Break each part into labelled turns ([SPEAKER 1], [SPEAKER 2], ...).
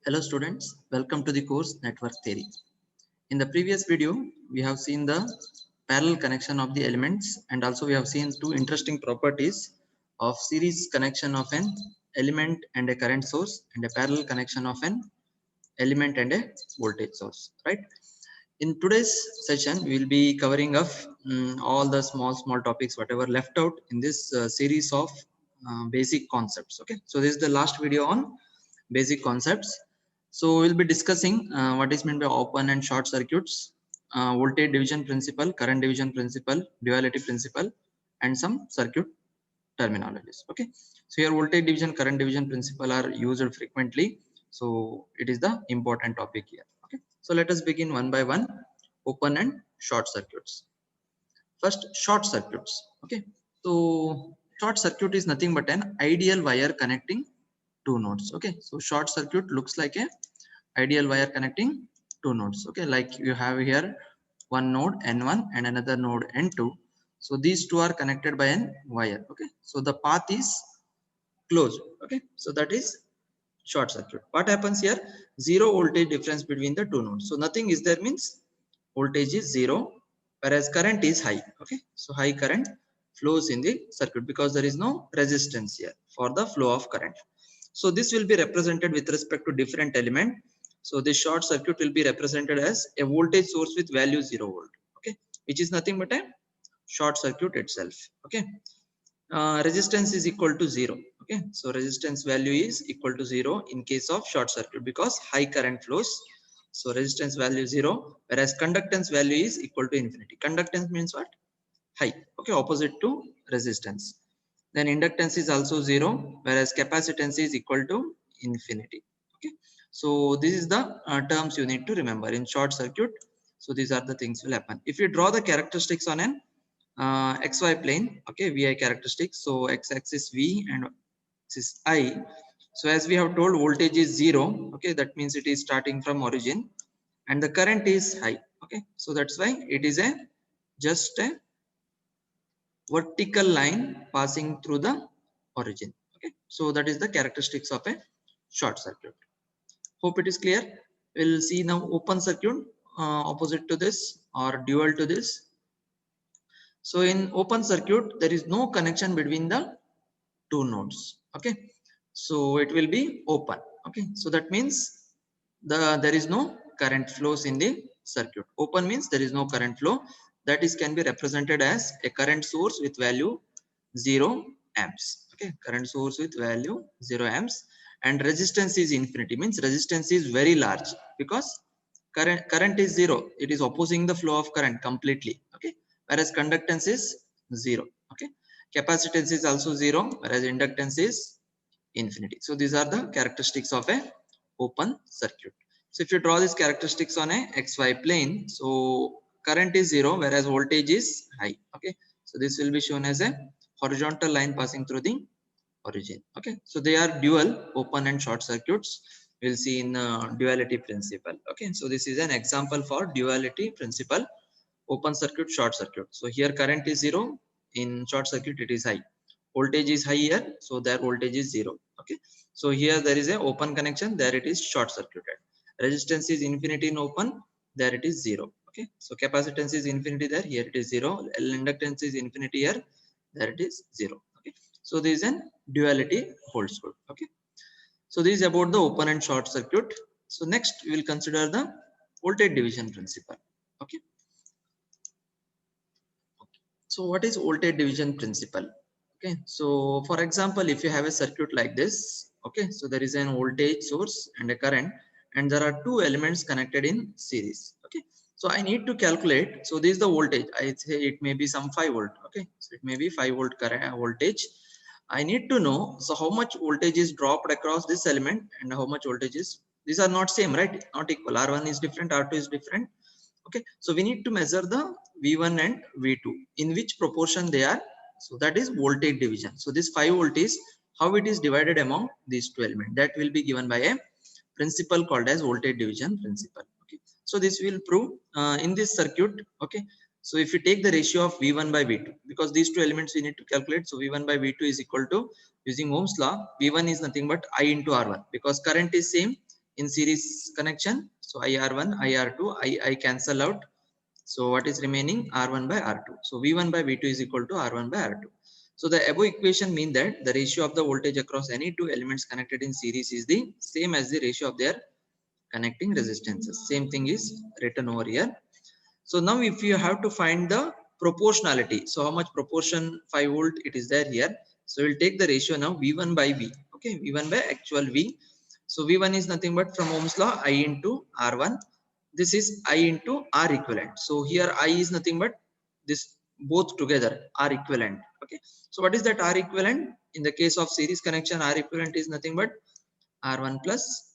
[SPEAKER 1] Hello students, welcome to the course Network Theory. In the previous video, we have seen the parallel connection of the elements and also we have seen two interesting properties of series connection of an element and a current source and a parallel connection of an element and a voltage source, right? In today's session, we will be covering up all the small topics, whatever left out in this series of basic concepts. Okay, so this is the last video on basic concepts. So we'll be discussing what is meant by open and short circuits, voltage division principle, current division principle, duality principle, and some circuit terminologies. Okay, so here voltage division, current division principle are used frequently. So it is the important topic here. Okay, so let us begin one by one. Open and short circuits. First, short circuits. Okay, so short circuit is nothing but an ideal wire connecting two nodes. Okay, so short circuit looks like a ideal wire connecting two nodes. Okay, like you have here one node n1 and another node n2. So these two are connected by an wire. Okay, so the path is closed. Okay, so that is short circuit. What happens here? Zero voltage difference between the two nodes. So nothing is there means voltage is zero, whereas current is high. Okay, so high current flows in the circuit because there is no resistance here for the flow of current. So this will be represented with respect to different element. So this short circuit will be represented as a voltage source with value 0 volt. Okay, which is nothing but a short circuit itself. Okay, resistance is equal to 0. Okay, so resistance value is equal to 0 in case of short circuit because high current flows. So resistance value is 0, whereas conductance value is equal to infinity. Conductance means what? High. Okay, opposite to resistance. Then inductance is also 0, whereas capacitance is equal to infinity. Okay, so this is the terms you need to remember in short circuit. So these are the things will happen if you draw the characteristics on an xy plane. Okay, vi characteristics. So x-axis v and axis I. So as we have told, voltage is 0. Okay, that means it is starting from origin and the current is high. Okay, so that's why it is a just a vertical line passing through the origin. Okay, so that is the characteristics of a short circuit. Hope it is clear. We'll see now open circuit, opposite to this or dual to this. So in open circuit, there is no connection between the two nodes. Okay, so it will be open. Okay, so that means there is no current flows in the circuit. Open means there is no current flow. That is can be represented as a current source with value 0 amps. Okay, current source with value 0 amps, and resistance is infinity means resistance is very large because current is 0. It is opposing the flow of current completely. Okay, whereas conductance is 0. Okay, capacitance is also 0, whereas inductance is infinity. So these are the characteristics of a open circuit. So if you draw these characteristics on a xy plane, so current is 0, whereas voltage is high. Okay, so this will be shown as a horizontal line passing through the origin. Okay, so they are dual, open and short circuits. We'll see in duality principle. Okay, so this is an example for duality principle. Open circuit, short circuit. So here current is 0, in short circuit it is high. Voltage is high here, so their voltage is 0. Okay, so here there is a open connection, there it is short circuited. Resistance is infinity in open, there it is 0. Okay, so capacitance is infinity there, here it is 0. Inductance is infinity here, there it is 0. Okay, so this is an duality holds good. Okay, so this is about the open and short circuit. So next we will consider the voltage division principle. Okay, so what is voltage division principle? Okay, so for example, if you have a circuit like this, okay, so there is an voltage source and a current, and there are two elements connected in series. Okay, so I need to calculate. So this is the voltage. I say it may be some 5 volt. Okay, so it may be 5 volt current voltage. I need to know, so how much voltage is dropped across this element and how much voltage is, these are not same, right? Not equal. R1 is different, R2 is different. Okay, so we need to measure the V1 and V2, in which proportion they are. So that is voltage division. So this 5 volt is how it is divided among these two elements. That will be given by a principle called as voltage division principle. Okay, so this will prove in this circuit. Okay, so if you take the ratio of V1 by V2, because these two elements we need to calculate. So V1 by V2 is equal to, using Ohm's law, V1 is nothing but I into R1, because current is same, in series connection. So IR1, IR2, I cancel out. So what is remaining? R1 by R2. So V1 by V2 is equal to R1 by R2. So the above equation mean that the ratio of the voltage across any two elements connected in series is the same as the ratio of their connecting resistances. Same thing is written over here. So now if you have to find the proportionality, so how much proportion 5 volt it is there here. So we'll take the ratio now V1 by V. Okay, V1 by actual V. So V1 is nothing but from Ohm's law I into R1. This is I into R equivalent. So here I is nothing but this both together R equivalent. Okay. So what is that R equivalent? In the case of series connection, R equivalent is nothing but R1 plus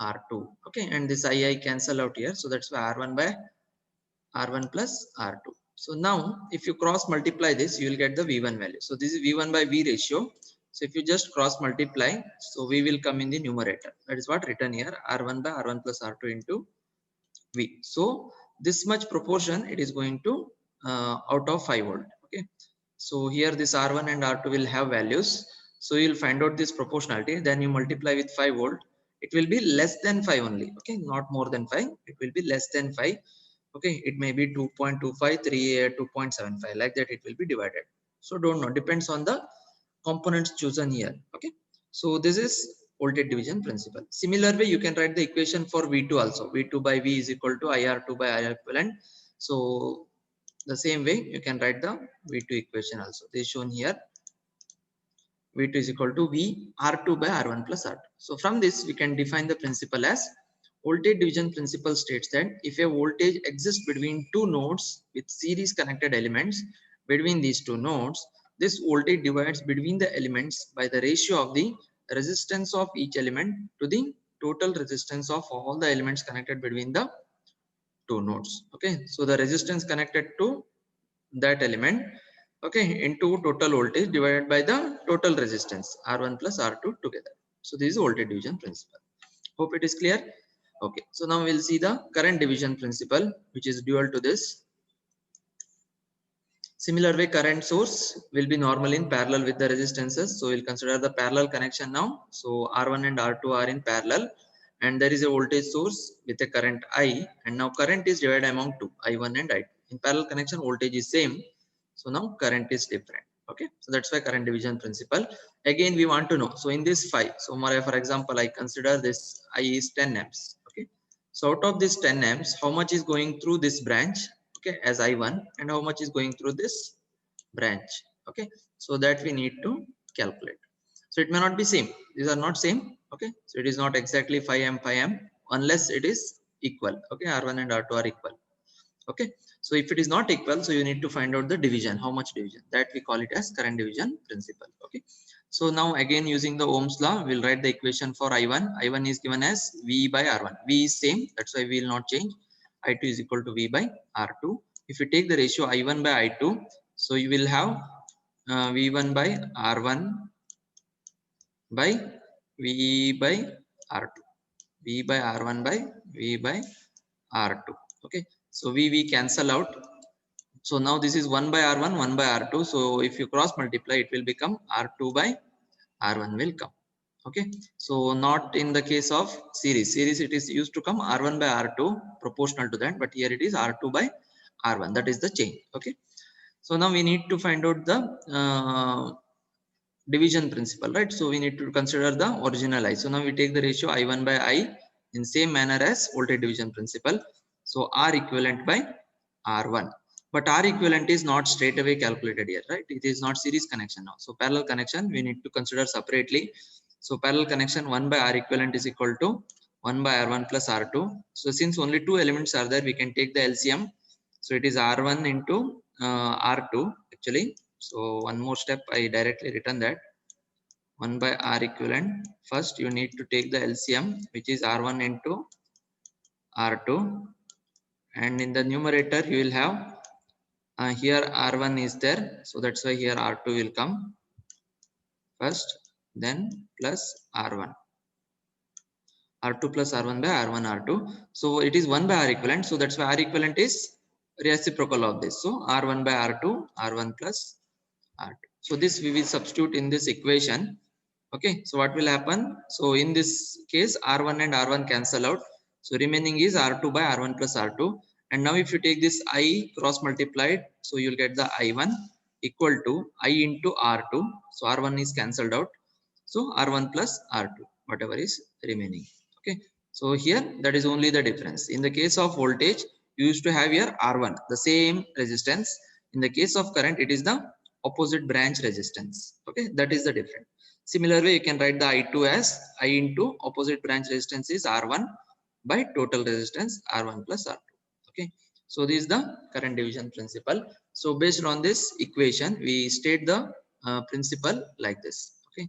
[SPEAKER 1] R2. Okay, and this I cancel out here. So that's why R1 by R1 plus R2. So now if you cross multiply this, you will get the V1 value. So this is V1 by V ratio. So if you just cross multiply, so V will come in the numerator. That is what written here, R1 by R1 plus R2 into V. So this much proportion it is going to out of 5 volt. Okay. So here this R1 and R2 will have values. So you'll find out this proportionality. Then you multiply with 5 volt. It will be less than 5 only. Okay. Not more than 5. It will be less than 5. Okay. It may be 2.25, 2.75 like that. It will be divided. So don't know. Depends on the components chosen here. Okay. So this is voltage division principle. Similar way, you can write the equation for V2 also. V2 by V is equal to IR2 by IR equivalent. So the same way, you can write the V2 equation also. This is shown here. V2 is equal to V R2 by R1 plus R2. So from this, we can define the principle as voltage division principle states that if a voltage exists between two nodes with series connected elements, between these two nodes, this voltage divides between the elements by the ratio of the resistance of each element to the total resistance of all the elements connected between the two nodes. Okay, so the resistance connected to that element, okay, into total voltage divided by the total resistance R1 plus R2 together. So this is voltage division principle. Hope it is clear. Okay, so now we'll see the current division principle, which is dual to this. Similar way, current source will be normally in parallel with the resistances. So we'll consider the parallel connection now. So R1 and R2 are in parallel, and there is a voltage source with a current I, and now current is divided among two, I1 and I2. In parallel connection, voltage is same. So now current is different. Okay, so that's why current division principle. Again, we want to know. So in this 5, so for example, I consider this I is 10 amps. Okay, so out of this 10 amps, how much is going through this branch? Okay, as I1, and how much is going through this branch? Okay, so that we need to calculate. So it may not be same. These are not same. Okay, so it is not exactly 5 amp unless it is equal. Okay, R1 and R2 are equal. Okay, so if it is not equal, so you need to find out the division, how much division, that we call it as current division principle. Okay, so now again using the Ohm's law, we'll write the equation for I1 is given as V by R1. V is same, that's why we will not change. I2 is equal to V by R2. If you take the ratio I1 by I2, so you will have V1 by R1 by V by R2, V by R1 by V by R2. Okay, so V cancel out. So now this is 1 by R1, 1 by R2. So if you cross multiply, it will become R2 by R1 will come. Okay, so not in the case of series. Series it is used to come R1 by R2 proportional to that, but here it is R2 by R1. That is the change. Okay, so now we need to find out the division principle, right? So we need to consider the original I. So now we take the ratio I1 by I in same manner as voltage division principle. So R equivalent by R1. But R equivalent is not straight away calculated here, right? It is not series connection now. So parallel connection we need to consider separately. So parallel connection 1 by R equivalent is equal to 1 by R1 plus R2. So since only two elements are there, we can take the LCM. So it is R1 into R2 actually. So one more step, I directly written that 1 by R equivalent. First you need to take the LCM, which is R1 into R2, and in the numerator you will have here R1 is there, so that's why here R2 will come first, then plus R1. R2 plus R1 by R1 R2. So it is 1 by R equivalent, so that's why R equivalent is reciprocal of this. So R1 by R2, R1 plus R2. So this we will substitute in this equation. Okay, so what will happen? So in this case, R1 and R1 cancel out. So remaining is R2 by R1 plus R2. And now if you take this I cross multiplied, so you'll get the I1 equal to I into R2. So R1 is cancelled out. So R1 plus R2, whatever is remaining. Okay, so here that is only the difference. In the case of voltage, you used to have here R1, the same resistance. In the case of current, it is the opposite branch resistance. Okay, that is the difference. Similar way, you can write the I2 as I into opposite branch resistance is R1 by total resistance R1 plus R2. Okay, so this is the current division principle. So based on this equation, we state the principle like this. Okay,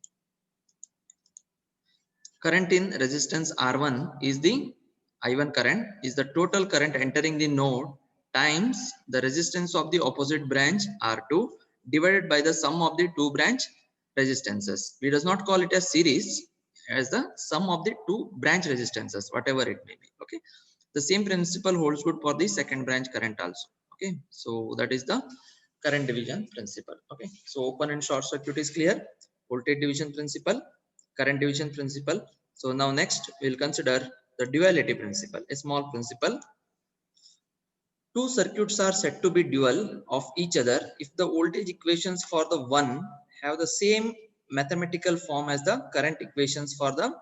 [SPEAKER 1] current in resistance R1 is the I1 current is the total current entering the node times the resistance of the opposite branch R2 divided by the sum of the two branch resistances. We does not call it as series, as the sum of the two branch resistances, whatever it may be. Okay, the same principle holds good for the second branch current also. Okay, so that is the current division principle. Okay, so open and short circuit is clear. Voltage division principle, current division principle. So now next we will consider the duality principle, a small principle. Two circuits are said to be dual of each other if the voltage equations for the one have the same mathematical form as the current equations for the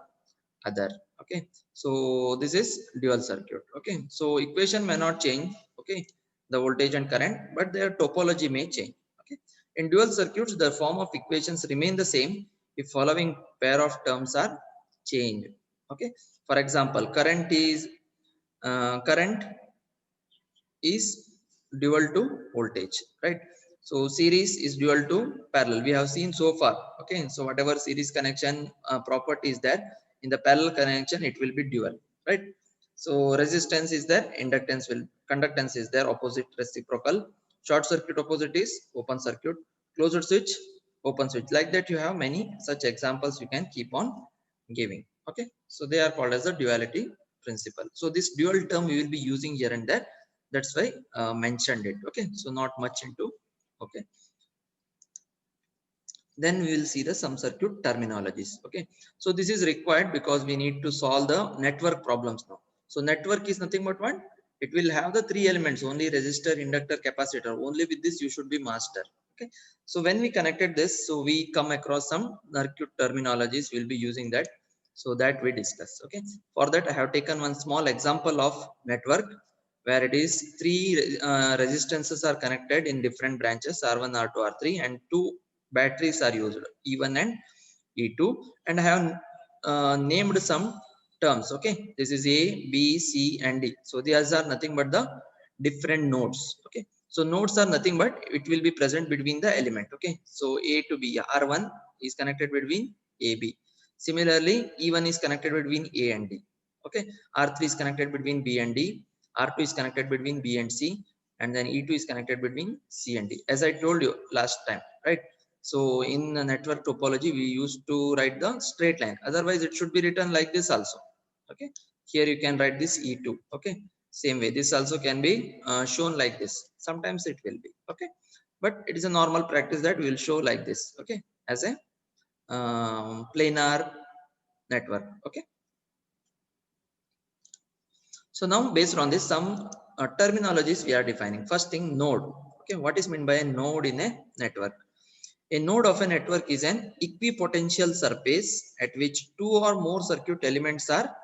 [SPEAKER 1] other. Okay, so this is dual circuit. Okay, so equation may not change, okay, the voltage and current, but their topology may change. Okay, in dual circuits the form of equations remain the same if following pair of terms are changed. Okay, for example, current is dual to voltage, right? So series is dual to parallel, we have seen so far. Okay, so whatever series connection property is there, in the parallel connection it will be dual, right? So resistance is there, inductance will, conductance is there, opposite reciprocal. Short circuit opposite is open circuit, closed switch open switch. Like that you have many such examples you can keep on giving. Okay, so they are called as the duality principle. So this dual term we will be using here and there, that's why mentioned it. Okay, so not much into. Okay, then we will see the some circuit terminologies. Okay, so this is required because we need to solve the network problems now. So network is nothing but what, it will have the three elements only, resistor, inductor, capacitor. Only with this you should be master. Okay, so when we connected this, so we come across some circuit terminologies, we'll be using that, so that we discuss. Okay, for that I have taken one small example of network where it is three resistances are connected in different branches R1, R2, R3, and two batteries are used, E1 and E2, and I have named some terms. Okay, this is A, B, C, and D. So these are nothing but the different nodes. Okay, so nodes are nothing but it will be present between the element. Okay, so A to B, R1 is connected between A, B. Similarly, E1 is connected between A and D. Okay, R3 is connected between B and D. R2 is connected between B and C, and then E2 is connected between C and D. As I told you last time, right? So in a network topology, we used to write the straight line. Otherwise, it should be written like this also. Okay, here you can write this E2. Okay, same way this also can be shown like this. Sometimes it will be. Okay, but it is a normal practice that we will show like this. Okay, as a planar network. Okay, so now based on this, some terminologies we are defining. First thing, node. Okay, what is meant by a node in a network? A node of a network is an equipotential surface at which two or more circuit elements are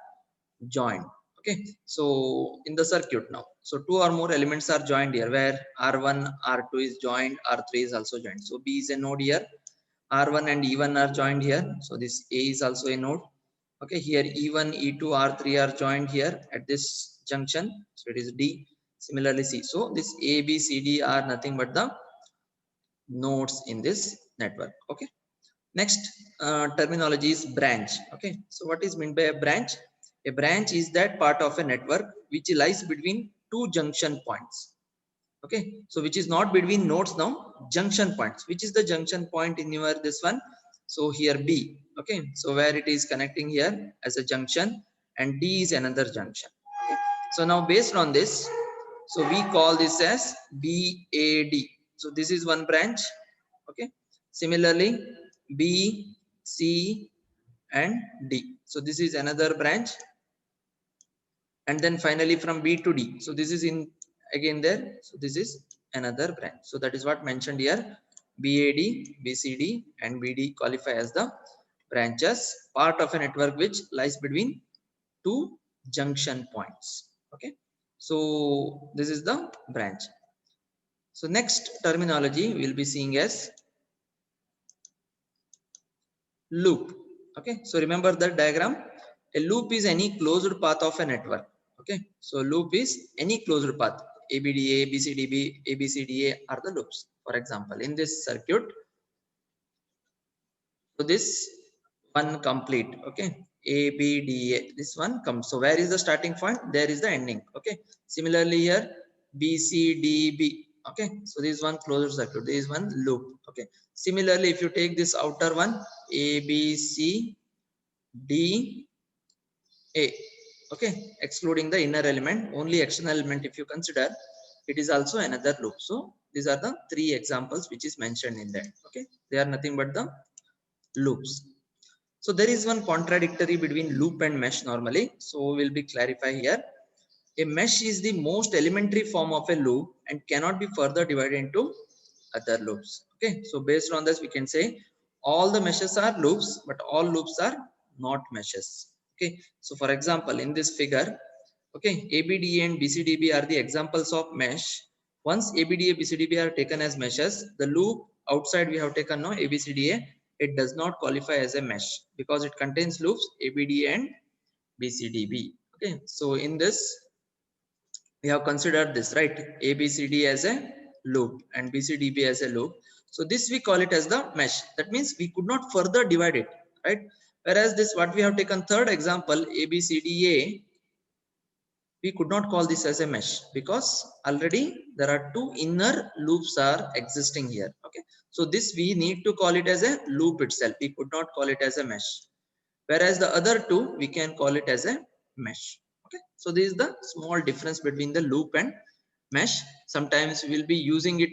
[SPEAKER 1] joined. Okay, so in the circuit now, so two or more elements are joined here, where R1, R2 is joined, R3 is also joined. So B is a node here, R1 and E1 are joined here. So this A is also a node. Okay, here E1, E2, R3 are joined here at this junction. So it is D. Similarly C. So this A, B, C, D are nothing but the nodes in this network. Okay, next terminology is branch. Okay, so what is meant by a branch? A branch is that part of a network which lies between two junction points. Okay, so which is not between nodes, now junction points. Which is the junction point in your this one? So here B. Okay, so where it is connecting here as a junction, and D is another junction. Okay, so now based on this, so we call this as BAD. So this is one branch. Okay, similarly B, C and D. So this is another branch, and then finally from B to D. So this is in again there. So this is another branch. So that is what mentioned here. BAD, BCD and BD qualify as the branches, part of a network which lies between two junction points. Okay, so this is the branch. So next terminology we'll be seeing as loop. Okay, so remember the diagram. A loop is any closed path of a network. Okay, so loop is any closed path. ABDA, BCDB, ABCDA are the loops. For example, in this circuit, so this one complete. Okay, ABDA, this one comes. So where is the starting point? There is the ending. Okay, similarly here BCDB. Okay, so this one closed circuit, this is one loop. Okay, similarly if you take this outer one ABC D A, okay, excluding the inner element, only external element if you consider, it is also another loop. So these are the three examples which is mentioned in that. Okay, they are nothing but the loops. So there is one contradictory between loop and mesh normally. So we'll be clarify here. A mesh is the most elementary form of a loop and cannot be further divided into other loops. Okay, so based on this we can say all the meshes are loops, but all loops are not meshes. Okay, so for example in this figure, okay, ABDA and BCDB are the examples of mesh. Once ABDA BCDB are taken as meshes, the loop outside we have taken now ABCDA, it does not qualify as a mesh because it contains loops ABDA and BCDB. Okay, so in this we have considered this, right? ABCD as a loop and BCDB as a loop. So this we call it as the mesh. That means we could not further divide it, right? Whereas this what we have taken third example ABCDA, we could not call this as a mesh because already there are two inner loops are existing here. Okay, so this we need to call it as a loop itself. We could not call it as a mesh, whereas the other two we can call it as a mesh. Okay, so this is the small difference between the loop and mesh. Sometimes we will be using it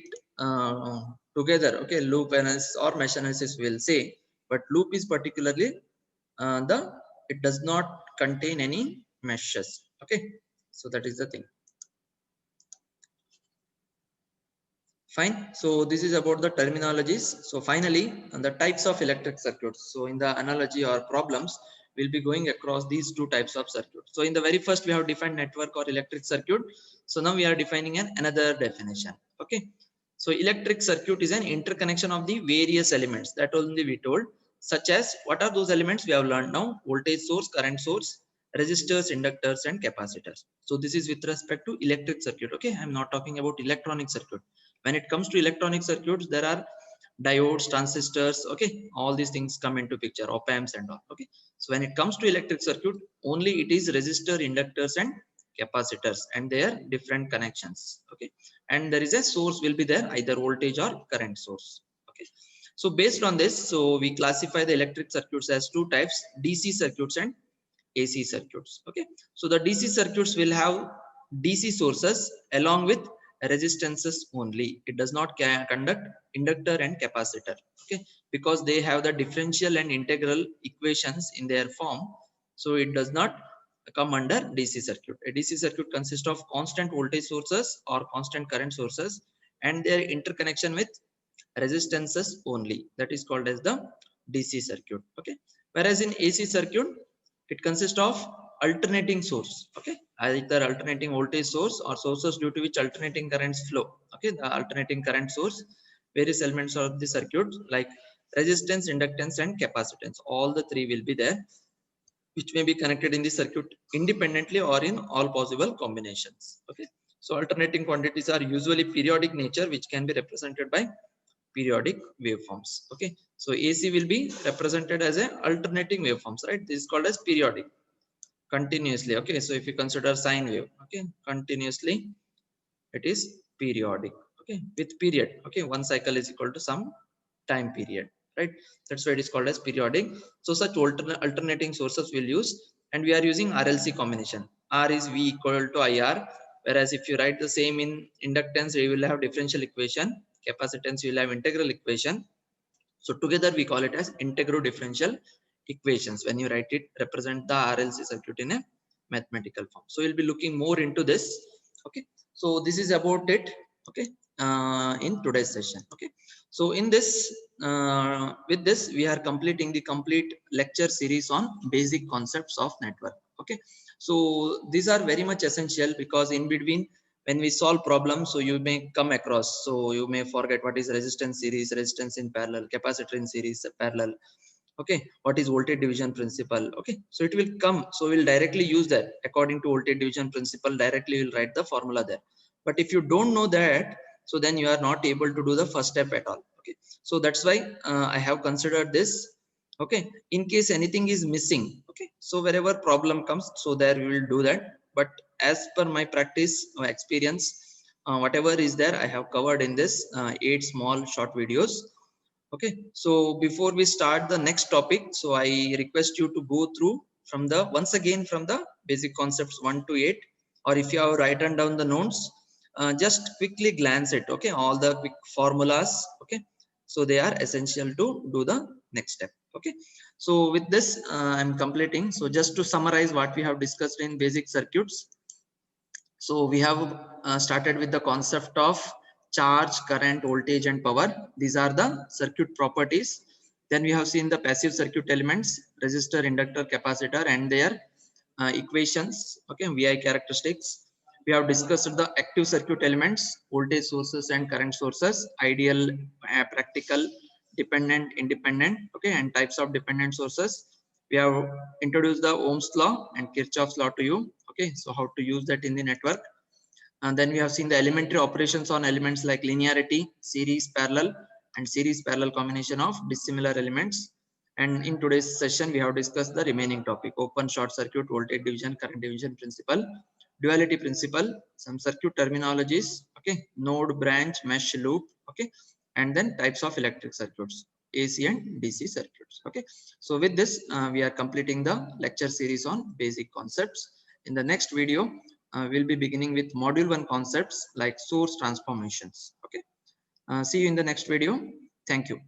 [SPEAKER 1] together. Okay, loop analysis or mesh analysis will say, but loop is particularly the it does not contain any meshes. Okay, so that is the thing. Fine, so this is about the terminologies. So finally on the types of electric circuits, so in the analogy or problems we'll be going across these two types of circuits. So in the very first we have defined network or electric circuit. So now we are defining another definition. Okay, so electric circuit is an interconnection of the various elements that only we told, such as what are those elements we have learned now: voltage source, current source, resistors, inductors and capacitors. So this is with respect to electric circuit. Okay, I'm not talking about electronic circuit. When it comes to electronic circuits, there are diodes, transistors. Okay, all these things come into picture, op amps and all. Okay, so when it comes to electric circuit, only it is resistor, inductors and capacitors and their different connections. Okay, and there is a source will be there, either voltage or current source. Okay, so based on this, so we classify the electric circuits as two types: DC circuits and AC circuits. Okay, so the DC circuits will have DC sources along with resistances only. It does not conduct inductor and capacitor. Okay, because they have the differential and integral equations in their form, so it does not come under DC circuit. A DC circuit consists of constant voltage sources or constant current sources and their interconnection with resistances only. That is called as the DC circuit. Okay, whereas in AC circuit it consists of alternating source. Okay, either alternating voltage source or sources due to which alternating currents flow. Okay, the alternating current source, various elements of the circuit like resistance, inductance and capacitance, all the three will be there, which may be connected in the circuit independently or in all possible combinations. Okay, so alternating quantities are usually periodic nature, which can be represented by periodic waveforms. Okay, so AC will be represented as a alternating waveforms, right? This is called as periodic, continuously. Okay, so if you consider sine wave, okay, continuously it is periodic. Okay, with period. Okay, one cycle is equal to some time period, right? That's why it is called as periodic. So such alternating sources will use, and we are using RLC combination. R is V equal to IR, whereas if you write the same in inductance, you will have differential equation. Capacitance, you will have integral equation. So together we call it as integral differential equations. When you write it, represent the RLC circuit in a mathematical form. So we'll be looking more into this. Okay, so this is about it. Okay, in today's session. Okay, so in this with this we are completing the complete lecture series on basic concepts of network. Okay, so these are very much essential because in between when we solve problems, so you may come across, so you may forget what is resistance series, resistance in parallel, capacitor in series, parallel. Okay, what is voltage division principle. Okay, so it will come, so we'll directly use that according to voltage division principle, directly we'll write the formula there. But if you don't know that, so then you are not able to do the first step at all. Okay, so that's why I have considered this. Okay, in case anything is missing, okay, so wherever problem comes, so there we will do that. But as per my practice or experience, whatever is there I have covered in this 8 small short videos. Okay, so before we start the next topic, so I request you to go through from the once again from the basic concepts 1 to 8, or if you have written down the notes, just quickly glance it. Okay, all the quick formulas. Okay, so they are essential to do the next step. Okay, so with this I'm completing. So just to summarize what we have discussed in basic circuits, so we have started with the concept of charge, current, voltage and power. These are the circuit properties. Then we have seen the passive circuit elements, resistor, inductor, capacitor and their equations. Okay, VI characteristics. We have discussed the active circuit elements, voltage sources and current sources, ideal, practical, dependent, independent. Okay, and types of dependent sources. We have introduced the Ohm's law and Kirchhoff's law to you. Okay, so how to use that in the network. And then we have seen the elementary operations on elements like linearity, series, parallel and series parallel combination of dissimilar elements. And in today's session we have discussed the remaining topic: open, short circuit, voltage division, current division principle, duality principle, some circuit terminologies. Okay, node, branch, mesh, loop. Okay, and then types of electric circuits, AC and DC circuits. Okay, so with this we are completing the lecture series on basic concepts. In the next video we'll be beginning with module 1 concepts like source transformations. Okay, see you in the next video. Thank you.